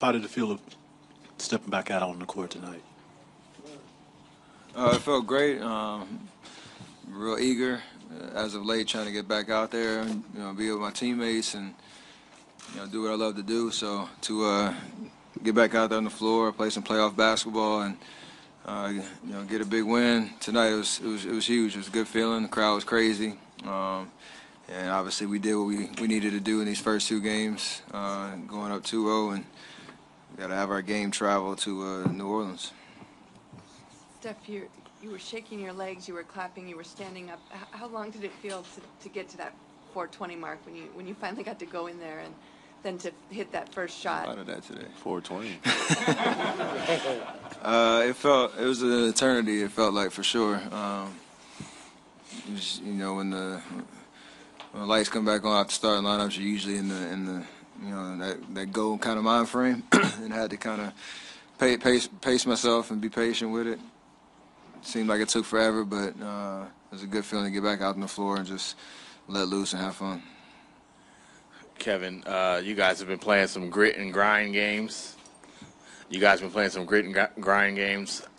How did it feel stepping back out on the court tonight? It felt great. Real eager as of late, trying to get back out there and be with my teammates and do what I love to do. So to get back out there on the floor, play some playoff basketball, and get a big win tonight. It was huge. It was a good feeling. The crowd was crazy, and obviously we did what we needed to do in these first two games, going up 2-0, and we got to have our game travel to New Orleans. Steph, you were shaking your legs, you were clapping, you were standing up. How long did it feel to get to that 420 mark when you finally got to go in there and then to hit that first shot? A lot of that today. 420. It was an eternity. It felt like, for sure. It was, when the lights come back on after starting lineups, you're usually in the that go kind of mind frame, and I had to kind of pace myself and be patient with it. Seemed like it took forever, but it was a good feeling to get back out on the floor and just let loose and have fun. Kevin, you guys have been playing some grit and grind games.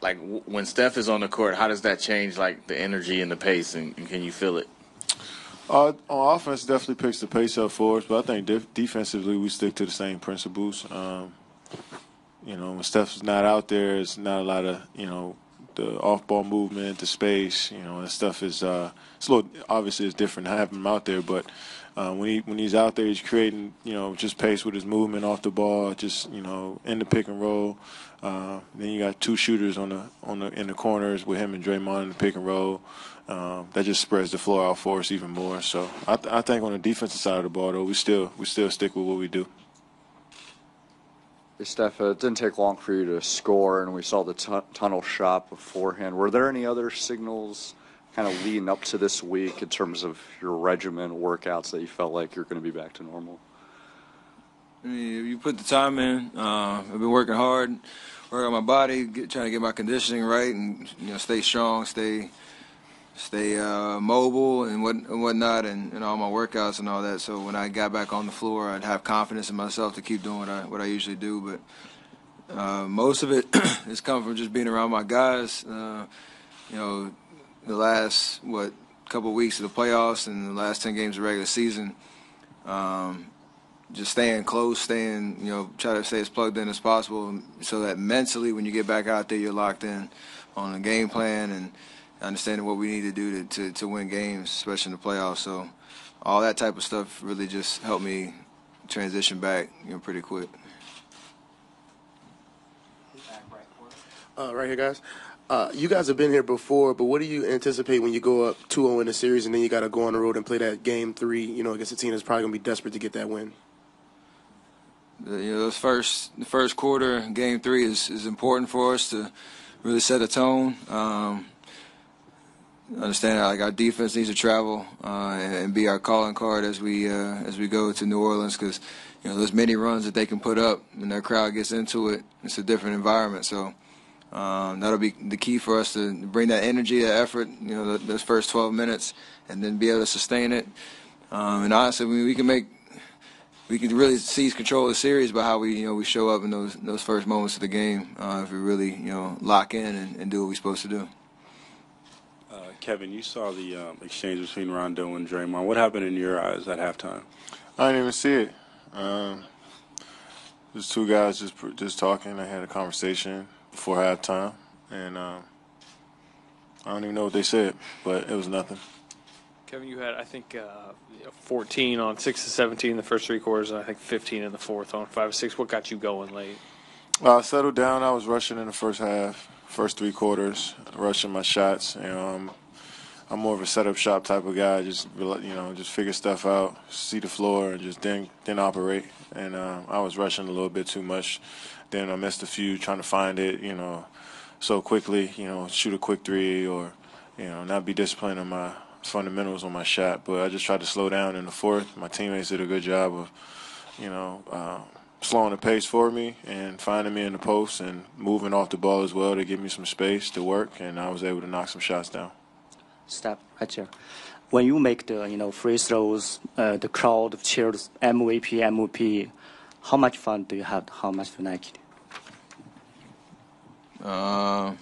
Like, when Steph is on the court, how does that change, like, the energy and the pace, and can you feel it? On offense, definitely picks the pace up for us, but I think defensively we stick to the same principles. When Steph's not out there, it's not a lot of, the off-ball movement, the space, that stuff is it's a little, obviously it's different to have him out there, but when he's out there, he's creating, just pace with his movement off the ball, just, in the pick and roll. Then you got two shooters in the corners with him and Draymond in the pick and roll. That just spreads the floor out for us even more. So I think on the defensive side of the ball, though, we still stick with what we do. Hey, Steph, it didn't take long for you to score, and we saw the tunnel shot beforehand. Were there any other signals kind of leading up to this week in terms of your regimen workouts that you felt like you're going to be back to normal? I mean, you put the time in. I've been working hard, working on my body, trying to get my conditioning right, and stay strong, stay mobile and whatnot, and all my workouts and all that. So when I got back on the floor, I'd have confidence in myself to keep doing what I usually do. But most of it has come from just being around my guys. The last couple of weeks of the playoffs and the last 10 games of regular season, just staying close, try to stay as plugged in as possible, so that mentally when you get back out there, you're locked in on a game plan and understanding what we need to do to win games, especially in the playoffs. So all that type of stuff really just helped me transition back pretty quick. Right here, guys. You guys have been here before, but what do you anticipate when you go up 2-0 in the series and then you got to go on the road and play that game 3, against a team that's probably going to be desperate to get that win? The first quarter, game 3 is important for us to really set a tone. Understand that, like, our defense needs to travel and be our calling card as we go to New Orleans, because those many runs that they can put up when their crowd gets into it, it's a different environment. So that'll be the key for us to bring that energy, that effort, those first 12 minutes, and then be able to sustain it. And honestly, we can really seize control of the series by how we show up in those first moments of the game if we really lock in and do what we're supposed to do. Kevin, you saw the exchange between Rondo and Draymond. What happened in your eyes at halftime? I didn't even see it. There's two guys just talking. I had a conversation before halftime, and I don't even know what they said, but it was nothing. Kevin, you had, I think, 14 on 6 to 17 in the first 3 quarters, and I think 15 in the fourth on 5 to 6. What got you going late? I settled down. I was rushing in the first half, first 3 quarters, rushing my shots. I'm more of a setup shop type of guy. Just figure stuff out, see the floor, and just then operate. And I was rushing a little bit too much. Then I missed a few trying to find it, so quickly. Shoot a quick 3 or not be disciplined on my fundamentals on my shot. But I just tried to slow down in the fourth. My teammates did a good job of slowing the pace for me and finding me in the post and moving off the ball as well to give me some space to work. And I was able to knock some shots down. Step right here. When you make the free throws, the crowd cheers MVP. How much fun do you have? How much tonight? I'm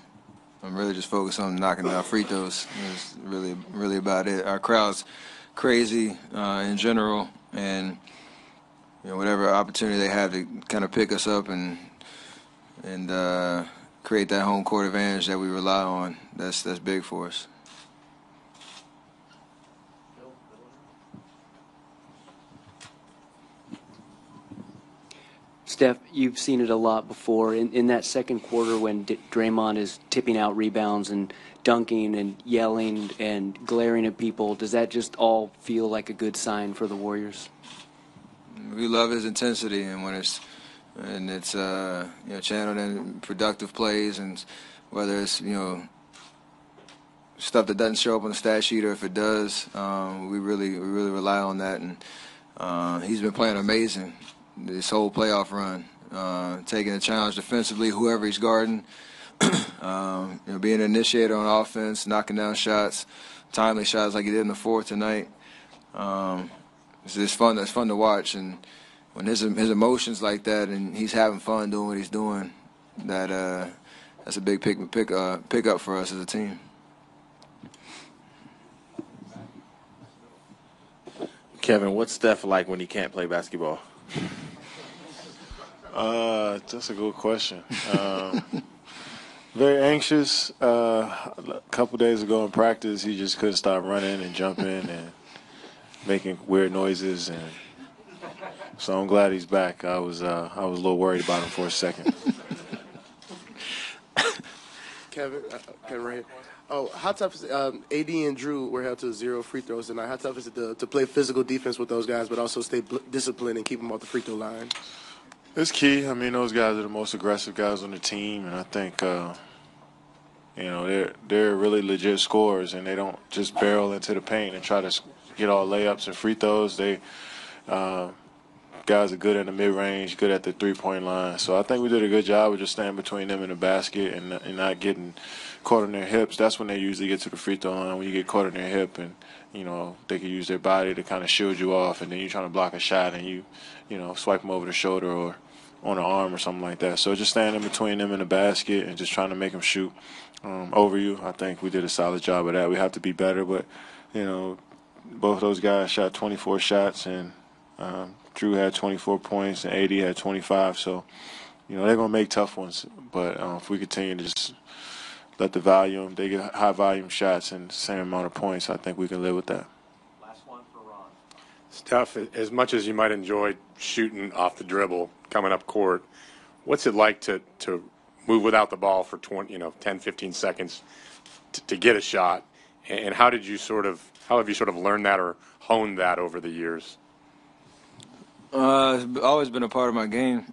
really just focused on knocking down free throws. It's really about it. Our crowd's crazy in general, and whatever opportunity they have to kind of pick us up and create that home court advantage that we rely on, that's big for us. Steph, you've seen it a lot before. In that second quarter when Draymond is tipping out rebounds and dunking and yelling and glaring at people, does that just all feel like a good sign for the Warriors? We love his intensity, and when it's channeled in productive plays, and whether it's stuff that doesn't show up on the stat sheet, or if it does, we really rely on that. And he's been playing amazing this whole playoff run, taking a challenge defensively, whoever he's guarding, being an initiator on offense, knocking down shots, timely shots like he did in the fourth tonight. It's just fun. It's fun to watch, and when his emotions like that, and he's having fun doing what he's doing, that's a big pick up for us as a team. Kevin, what's Steph like when he can't play basketball? That's a good question. Very anxious. A couple days ago in practice, he just couldn't stop running and jumping and making weird noises, and so I'm glad he's back. I was a little worried about him for a second. Kevin right here. Oh, how tough is it? AD and Drew were held to 0 free throws tonight. How tough is it to play physical defense with those guys, but also stay disciplined and keep them off the free throw line? It's key. I mean, those guys are the most aggressive guys on the team, and I think they're really legit scorers, and they don't just barrel into the paint and try to get all layups and free throws. They guys are good in the mid-range, good at the three-point line. So I think we did a good job of just staying between them and the basket and not getting caught on their hips. That's when they usually get to the free throw line, when you get caught on their hip, and they can use their body to kind of shield you off, and then you're trying to block a shot and you swipe them over the shoulder or on the arm or something like that. So just staying in between them and the basket and just trying to make them shoot over you. I think we did a solid job of that. We have to be better, but both those guys shot 24 shots, and Drew had 24 points and AD had 25. So they're gonna make tough ones, but if we continue to just let they get high volume shots and the same amount of points, I think we can live with that. Last one for Ron. Steph, as much as you might enjoy shooting off the dribble, coming up court, what's it like to move without the ball for 10, 15 seconds to get a shot? And how have you sort of learned that or honed that over the years? It's always been a part of my game.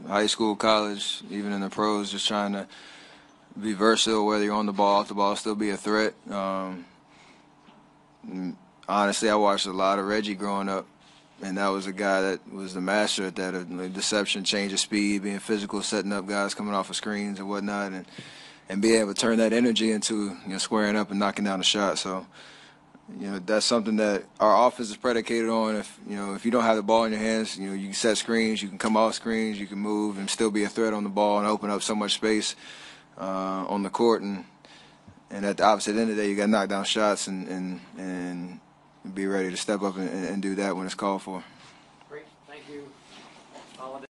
High school, college, even in the pros, just trying to be versatile, whether you're on the ball, off the ball, still be a threat. Honestly, I watched a lot of Reggie growing up, and that was a guy that was the master at that, deception, change of speed, being physical, setting up guys coming off of screens and whatnot, and being able to turn that energy into squaring up and knocking down a shot. So, that's something that our offense is predicated on. If you don't have the ball in your hands, you can set screens, you can come off screens, you can move and still be a threat on the ball and open up so much space on the court. And at the opposite end of the day, you got to knock down shots and be ready to step up and do that when it's called for. Great, thank you.